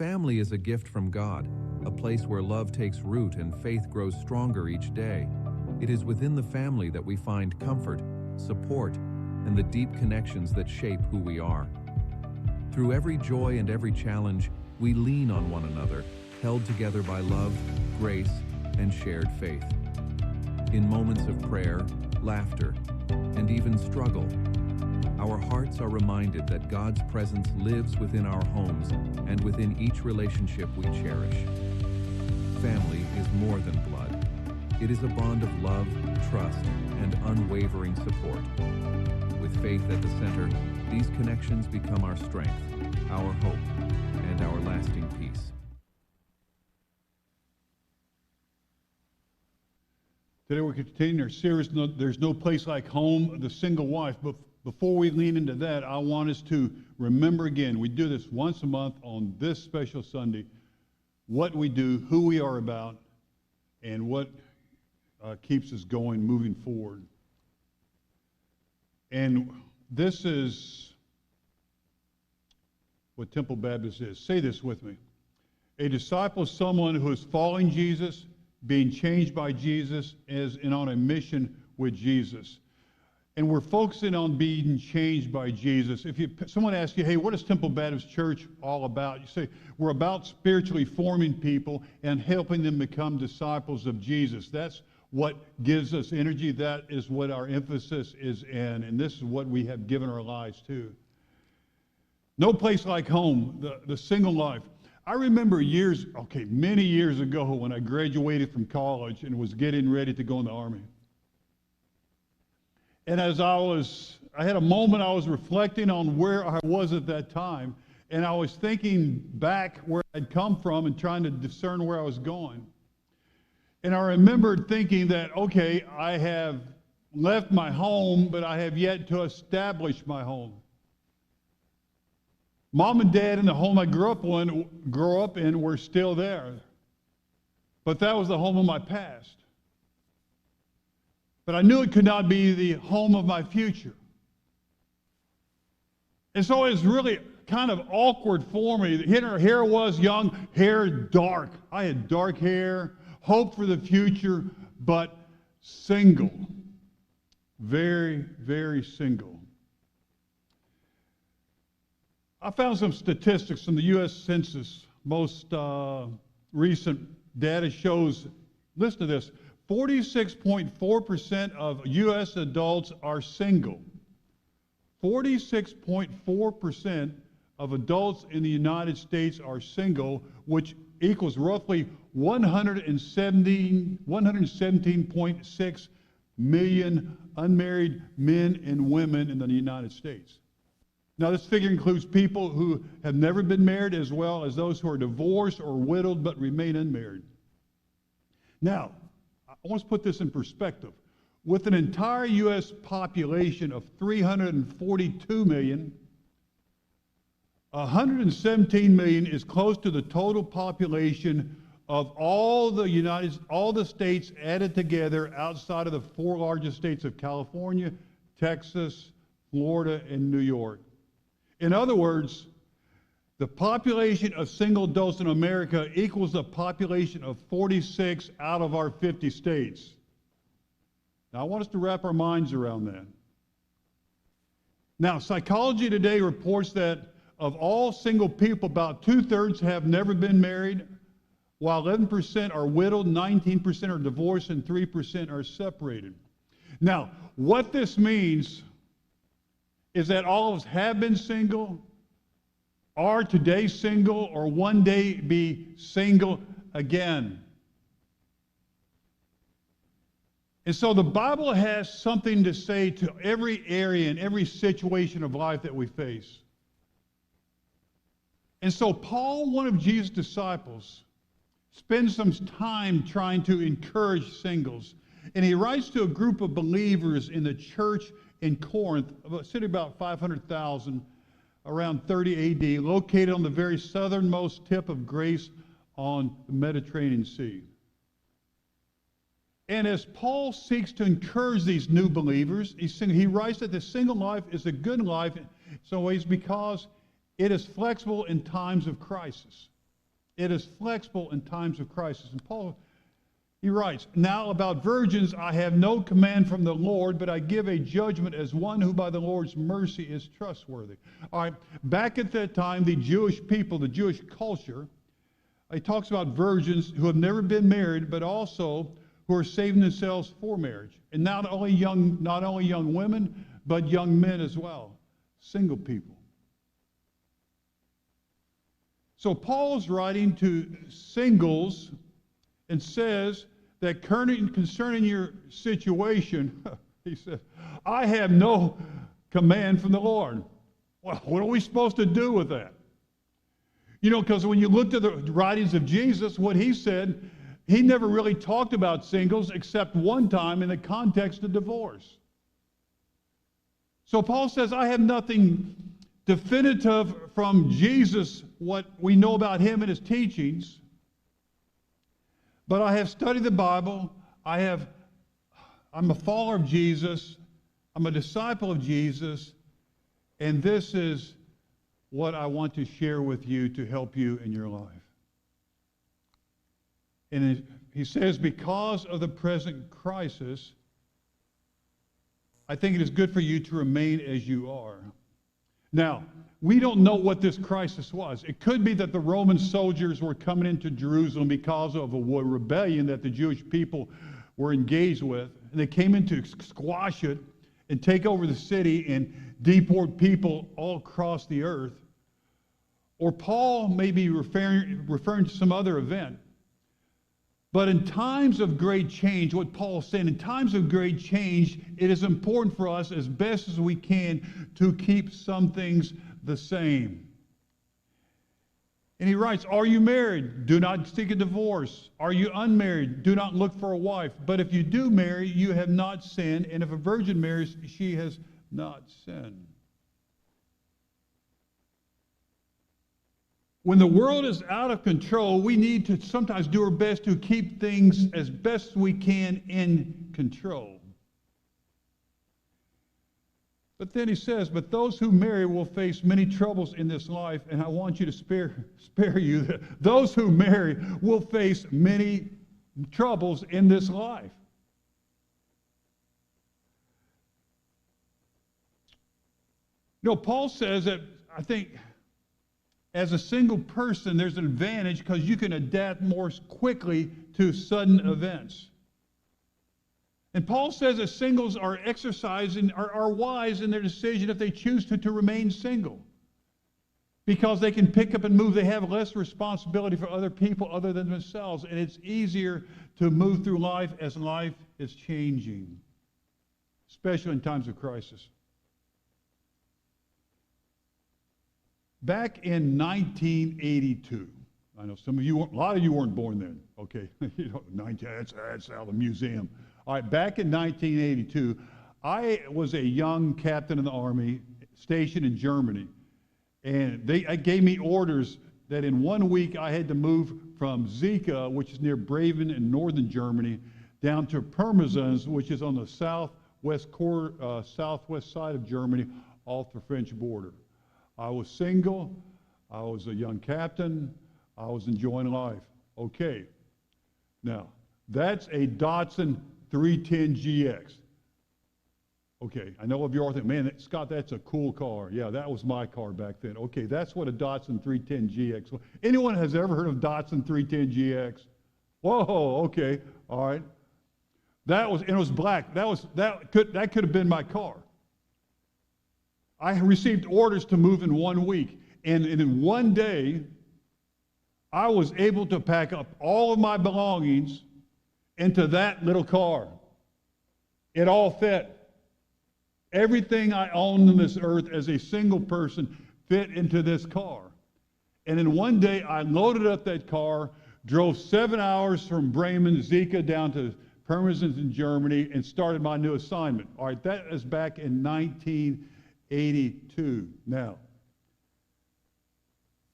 Family is a gift from God, a place where love takes root and faith grows stronger each day. It is within the family that we find comfort, support, and the deep connections that shape who we are. Through every joy and every challenge, we lean on one another, held together by love, grace, and shared faith. In moments of prayer, laughter, and even struggle, our hearts are reminded that God's presence lives within our homes and within each relationship we cherish. Family is more than blood. It is a bond of love, trust, and unwavering support. With faith at the center, these connections become our strength, our hope, and our lasting peace. Today we're continuing our series, There's No Place Like Home, the single wife. But before we lean into that, I want us to remember again, we do this once a month on this special Sunday, what we do, who we are about, and what keeps us going, moving forward. And this is what Temple Baptist is. Say this with me. A disciple is someone who is following Jesus, being changed by Jesus, and on a mission with Jesus. And we're focusing on being changed by Jesus. If someone asks you, hey, what is Temple Baptist Church all about? You say, we're about spiritually forming people and helping them become disciples of Jesus. That's what gives us energy. That is what our emphasis is in. And this is what we have given our lives to. No place like home, the single life. I remember many years ago when I graduated from college and was getting ready to go in the Army. And as I had a moment, I was reflecting on where I was at that time, and I was thinking back where I'd come from and trying to discern where I was going. And I remembered thinking that, okay, I have left my home, but I have yet to establish my home. Mom and Dad in the home I grew up in were still there. But that was the home of my past. But I knew it could not be the home of my future. And so it was really kind of awkward for me. Here was young, hair dark. I had dark hair, hope for the future, but single. Very, very single. I found some statistics from the U.S. Census. Most recent data shows, listen to this, 46.4% of U.S. adults are single. 46.4% of adults in the United States are single, which equals roughly 117.6 million unmarried men and women in the United States. Now, this figure includes people who have never been married as well as those who are divorced or widowed but remain unmarried. Now, I want to put this in perspective. With an entire U.S. population of 342 million, 117 million is close to the total population of all the states added together outside of the four largest states of California, Texas, Florida, and New York. In other words, the population of single adults in America equals the population of 46 out of our 50 states. Now, I want us to wrap our minds around that. Now, Psychology Today reports that of all single people, about 2/3 have never been married, while 11% are widowed, 19% are divorced, and 3% are separated. Now, what this means is that all of us have been single, are today single, or one day be single again. And so the Bible has something to say to every area and every situation of life that we face. And so Paul, one of Jesus' disciples, spends some time trying to encourage singles. And he writes to a group of believers in the church in Corinth, a city about 500,000, around 30 A.D., located on the very southernmost tip of Greece on the Mediterranean Sea. And as Paul seeks to encourage these new believers, he writes that the single life is a good life in some ways because it is flexible in times of crisis. It is flexible in times of crisis. And Paul, he writes, now about virgins I have no command from the Lord, but I give a judgment as one who by the Lord's mercy is trustworthy. All right, back at that time, the Jewish people, the Jewish culture, he talks about virgins who have never been married, but also who are saving themselves for marriage. And not only young women, but young men as well, single people. So Paul's writing to singles and says that concerning your situation, he says, I have no command from the Lord. Well, what are we supposed to do with that? You know, because when you looked at the writings of Jesus, what he said, he never really talked about singles except one time in the context of divorce. So Paul says, I have nothing definitive from Jesus, what we know about him and his teachings, but I have studied the Bible. I'm a follower of Jesus. I'm a disciple of Jesus. And this is what I want to share with you to help you in your life. And he says, because of the present crisis, I think it is good for you to remain as you are. Now, we don't know what this crisis was. It could be that the Roman soldiers were coming into Jerusalem because of a rebellion that the Jewish people were engaged with. And they came in to squash it and take over the city and deport people all across the earth. Or Paul may be referring to some other event. But in times of great change, what Paul's saying, in times of great change, it is important for us as best as we can to keep some things the same. And he writes, are you married? Do not seek a divorce. Are you unmarried? Do not look for a wife. But if you do marry, you have not sinned. And if a virgin marries, she has not sinned. When the world is out of control, we need to sometimes do our best to keep things as best we can in control. But then he says, but those who marry will face many troubles in this life, and I want you to spare you that those who marry will face many troubles in this life. You know, Paul says that, I think, as a single person, there's an advantage because you can adapt more quickly to sudden events. And Paul says that singles are wise in their decision if they choose to remain single. Because they can pick up and move. They have less responsibility for other people other than themselves. And it's easier to move through life as life is changing, especially in times of crisis. Back in 1982, I know some of you, a lot of you weren't born then, okay? That's out of the museum. All right, back in 1982, I was a young captain in the Army stationed in Germany, and they gave me orders that in 1 week I had to move from Zika, which is near Bremen in northern Germany, down to Pirmasens, which is on the southwest side of Germany, off the French border. I was single, I was a young captain, I was enjoying life. Okay, now, that's a Datsun 310 GX. Okay, I know of you all think, man, Scott, that's a cool car. Yeah, that was my car back then. Okay, that's what a Datsun 310 GX was. Anyone has ever heard of Datsun 310 GX? Whoa, okay, all right. And it was black. That could have been my car. I received orders to move in 1 week, and in 1 day, I was able to pack up all of my belongings into that little car. It all fit. Everything I owned on this earth as a single person fit into this car. And in 1 day, I loaded up that car, drove 7 hours from Bremen, Zika, down to Pirmasens in Germany, and started my new assignment. All right, that is back in 1982. Now,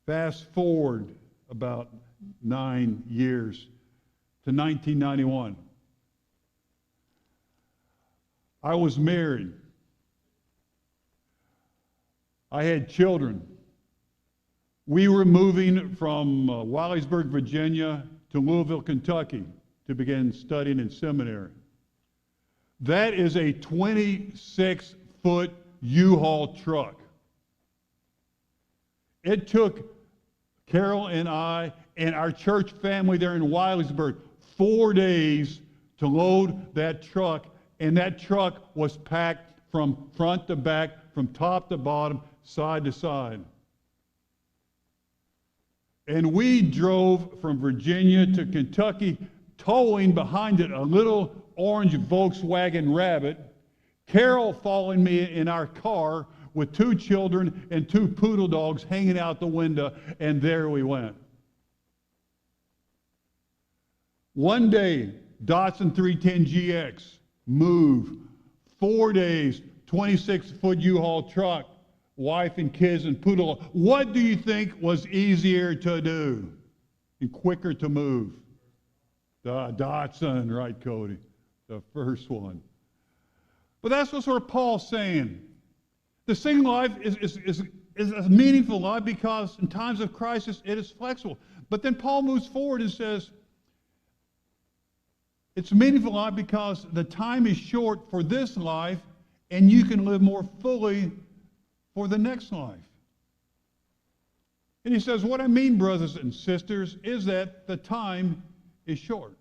fast forward about 9 years to 1991. I was married. I had children. We were moving from Williamsburg, Virginia to Louisville, Kentucky to begin studying in seminary. That is a 26-foot U-Haul truck. It took Carol and I and our church family there in Williamsburg 4 days to load that truck, and that truck was packed from front to back, from top to bottom, side to side. And we drove from Virginia to Kentucky, towing behind it a little orange Volkswagen Rabbit, Carol following me in our car with 2 children and 2 poodle dogs hanging out the window, and there we went. One day, Datsun 310GX, move. 4 days, 26-foot U-Haul truck, wife and kids and poodle. What do you think was easier to do and quicker to move? The Datsun, right, Cody? The first one. But that's what sort of Paul's saying. The single life is a meaningful life because in times of crisis it is flexible. But then Paul moves forward and says, it's a meaningful life because the time is short for this life and you can live more fully for the next life. And he says, what I mean, brothers and sisters, is that the time is short.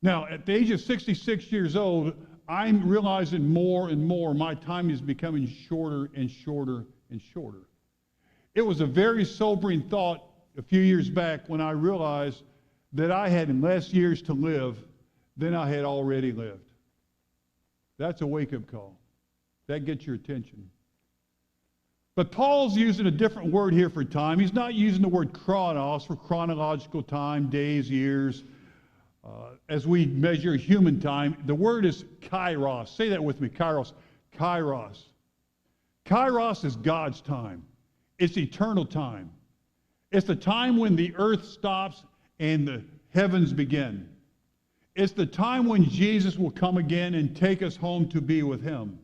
Now, at the age of 66 years old, I'm realizing more and more my time is becoming shorter and shorter and shorter. It was a very sobering thought a few years back when I realized that I had less years to live than I had already lived. That's a wake-up call. That gets your attention. But Paul's using a different word here for time. He's not using the word chronos for chronological time, days, years. As we measure human time, the word is kairos. Say that with me, kairos. Kairos. Kairos is God's time. It's eternal time. It's the time when the earth stops and the heavens begin. It's the time when Jesus will come again and take us home to be with him.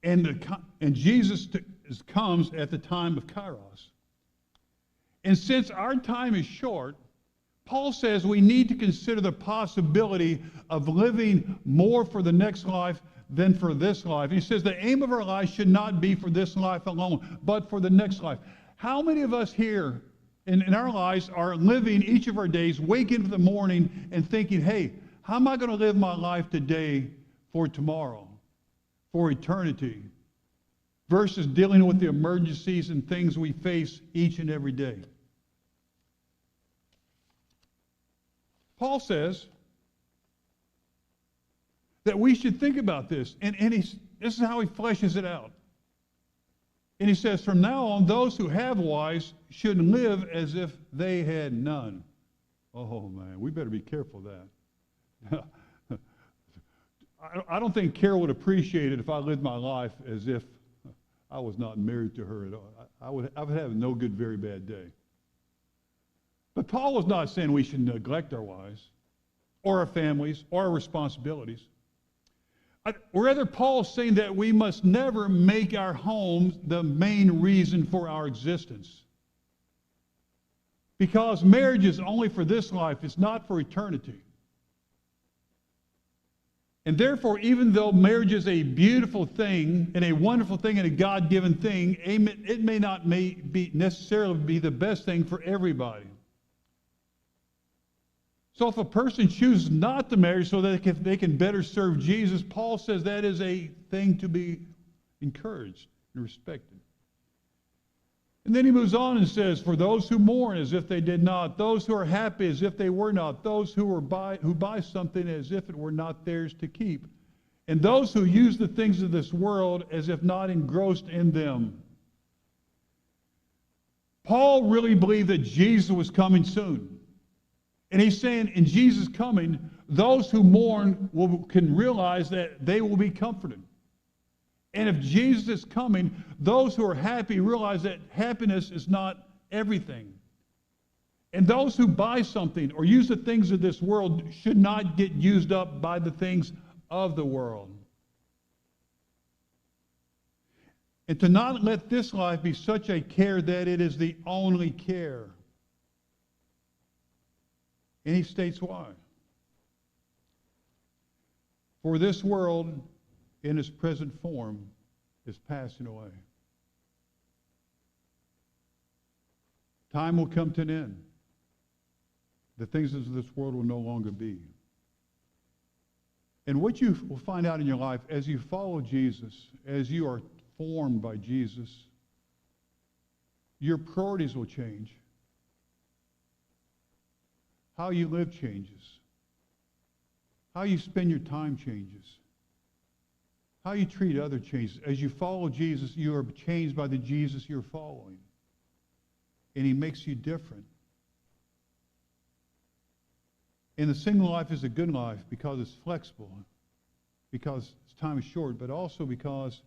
And Jesus comes at the time of kairos. And since our time is short, Paul says we need to consider the possibility of living more for the next life than for this life. He says the aim of our life should not be for this life alone, but for the next life. How many of us here in our lives are living each of our days, waking up in the morning and thinking, hey, how am I going to live my life today for tomorrow, for eternity, versus dealing with the emergencies and things we face each and every day? Paul says that we should think about this, and this is how he fleshes it out. And he says, from now on, those who have wives should live as if they had none. Oh, man, we better be careful of that. I don't think Carol would appreciate it if I lived my life as if I was not married to her at all. I would have no good, very bad day. But Paul was not saying we should neglect our wives or our families or our responsibilities. Rather, Paul's saying that we must never make our homes the main reason for our existence. Because marriage is only for this life, it's not for eternity. And therefore, even though marriage is a beautiful thing and a wonderful thing and a God-given thing, it may not necessarily be the best thing for everybody. So if a person chooses not to marry so that they can better serve Jesus, Paul says that is a thing to be encouraged and respected. And then he moves on and says, for those who mourn as if they did not, those who are happy as if they were not, those who buy something as if it were not theirs to keep, and those who use the things of this world as if not engrossed in them. Paul really believed that Jesus was coming soon. And he's saying in Jesus' coming, those who mourn can realize that they will be comforted. And if Jesus is coming, those who are happy realize that happiness is not everything. And those who buy something or use the things of this world should not get used up by the things of the world. And to not let this life be such a care that it is the only care. And he states why. For this world in its present form is passing away. Time will come to an end. The things of this world will no longer be. And what you will find out in your life as you follow Jesus, as you are formed by Jesus, your priorities will change. How you live changes. How you spend your time changes. How you treat others changes. As you follow Jesus, you are changed by the Jesus you're following. And he makes you different. And the single life is a good life because it's flexible, because time is short, but also because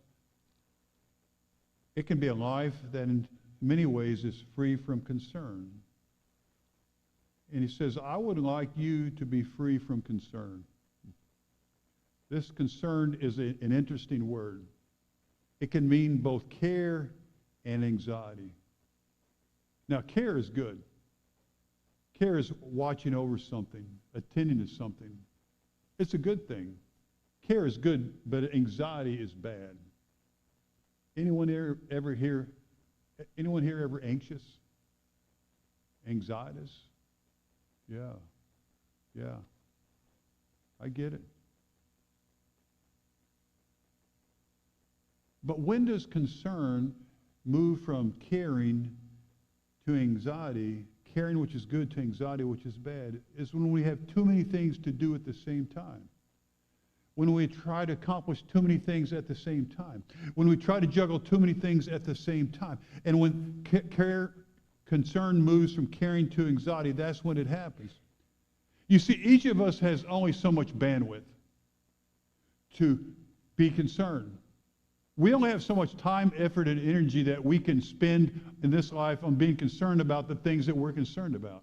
it can be a life that in many ways is free from concern. And he says, I would like you to be free from concern. This concern is an interesting word. It can mean both care and anxiety. Now, care is good. Care is watching over something, attending to something. It's a good thing. Care is good, but anxiety is bad. Anyone here ever anxious? Anxietous? Yeah. I get it. But when does concern move from caring to anxiety, caring which is good to anxiety which is bad, is when we have too many things to do at the same time. When we try to accomplish too many things at the same time. When we try to juggle too many things at the same time. And when concern moves from caring to anxiety, that's when it happens. You see, each of us has only so much bandwidth to be concerned. We only have so much time, effort, and energy that we can spend in this life on being concerned about the things that we're concerned about.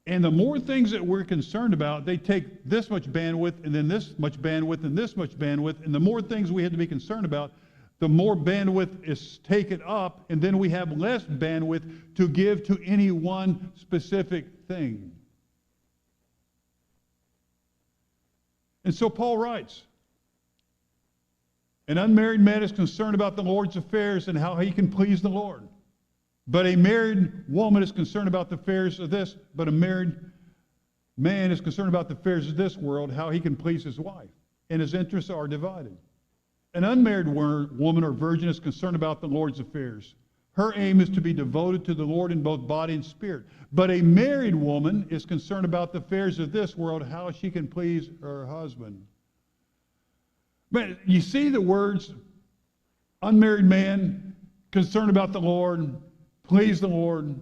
And the more things that we're concerned about, they take this much bandwidth, and then this much bandwidth, and this much bandwidth, and the more things we have to be concerned about, the more bandwidth is taken up, and then we have less bandwidth to give to any one specific thing. And so Paul writes, an unmarried man is concerned about the Lord's affairs and how he can please the Lord. But a married woman is concerned about the affairs of this, but a married man is concerned about the affairs of this world, how he can please his wife. And his interests are divided. An unmarried woman or virgin is concerned about the Lord's affairs. Her aim is to be devoted to the Lord in both body and spirit. But a married woman is concerned about the affairs of this world, how she can please her husband. But you see the words, unmarried man, concerned about the Lord, please the Lord.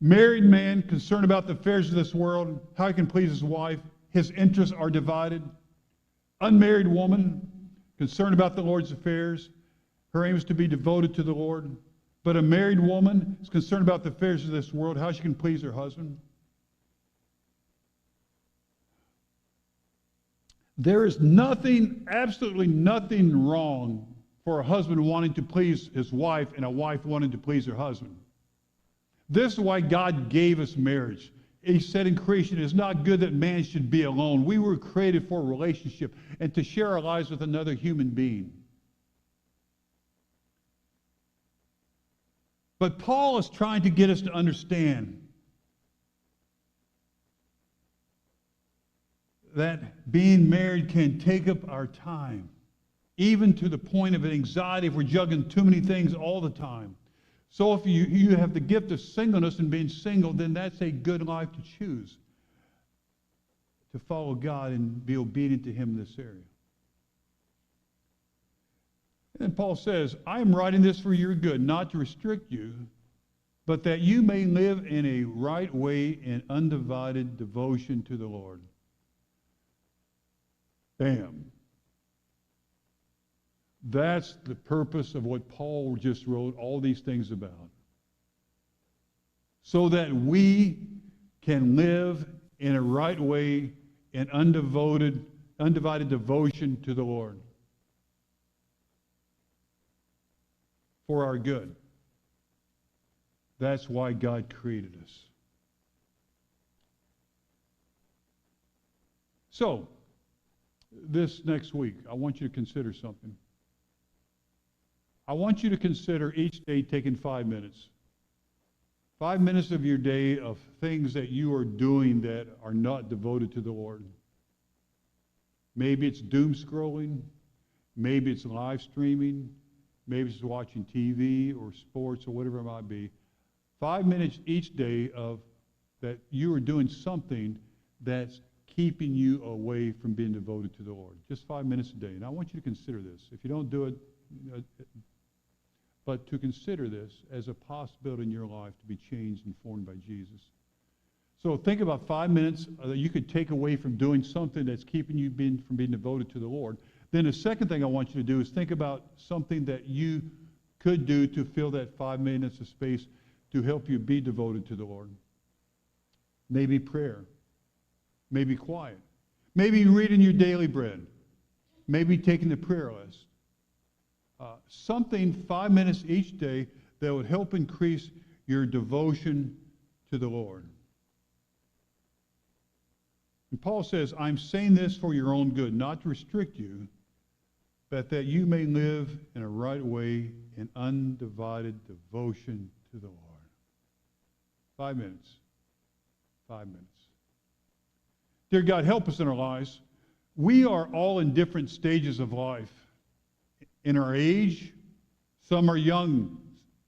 Married man, concerned about the affairs of this world, how he can please his wife. His interests are divided. Unmarried woman, concerned about the Lord's affairs. Her aim is to be devoted to the Lord. But a married woman is concerned about the affairs of this world, how she can please her husband. There is nothing, absolutely nothing wrong for a husband wanting to please his wife and a wife wanting to please her husband. This is why God gave us marriage. He said in creation, it is not good that man should be alone. We were created for a relationship and to share our lives with another human being. But Paul is trying to get us to understand that being married can take up our time, even to the point of anxiety if we're juggling too many things all the time. So if you have the gift of singleness and being single, then that's a good life to choose, to follow God and be obedient to him in this area. And Paul says, I am writing this for your good, not to restrict you, but that you may live in a right way in undivided devotion to the Lord. Bam. That's the purpose of what Paul just wrote all these things about. So that we can live in a right way in undivided devotion to the Lord. for our good. That's why God created us. So, this next week, I want you to consider something. I want you to consider each day taking 5 minutes. 5 minutes of your day of things that you are doing that are not devoted to the Lord. Maybe it's doom scrolling. Maybe it's live streaming. Maybe it's watching TV or sports or whatever it might be. 5 minutes each day of that you are doing something that's keeping you away from being devoted to the Lord. Just 5 minutes a day. And I want you to consider this. If you don't do it, but to consider this as a possibility in your life to be changed and formed by Jesus. So think about 5 minutes that you could take away from doing something that's keeping you from being devoted to the Lord. Then the second thing I want you to do is think about something that you could do to fill that 5 minutes of space to help you be devoted to the Lord. Maybe prayer. Maybe quiet. Maybe reading your daily bread. Maybe taking the prayer list. Something 5 minutes each day that would help increase your devotion to the Lord. And Paul says, I'm saying this for your own good, not to restrict you, but that you may live in a right way in undivided devotion to the Lord. 5 minutes. 5 minutes. Dear God, help us in our lives. We are all in different stages of life. In our age, some are young,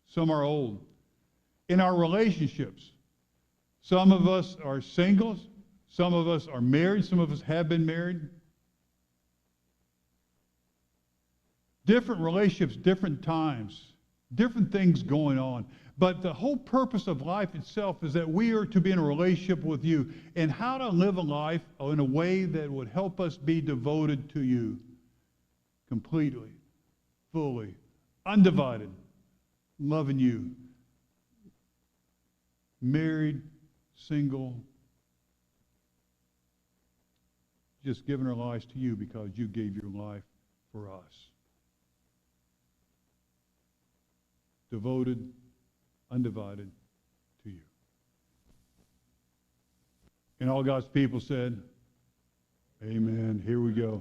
some are old. In our relationships, some of us are singles, some of us are married, some of us have been married. Different relationships, different times, different things going on. But the whole purpose of life itself is that we are to be in a relationship with you, and how to live a life in a way that would help us be devoted to you completely, fully, undivided, loving you. Married, single, just giving our lives to you because you gave your life for us. Devoted, undivided to you. And all God's people said, amen. Here we go.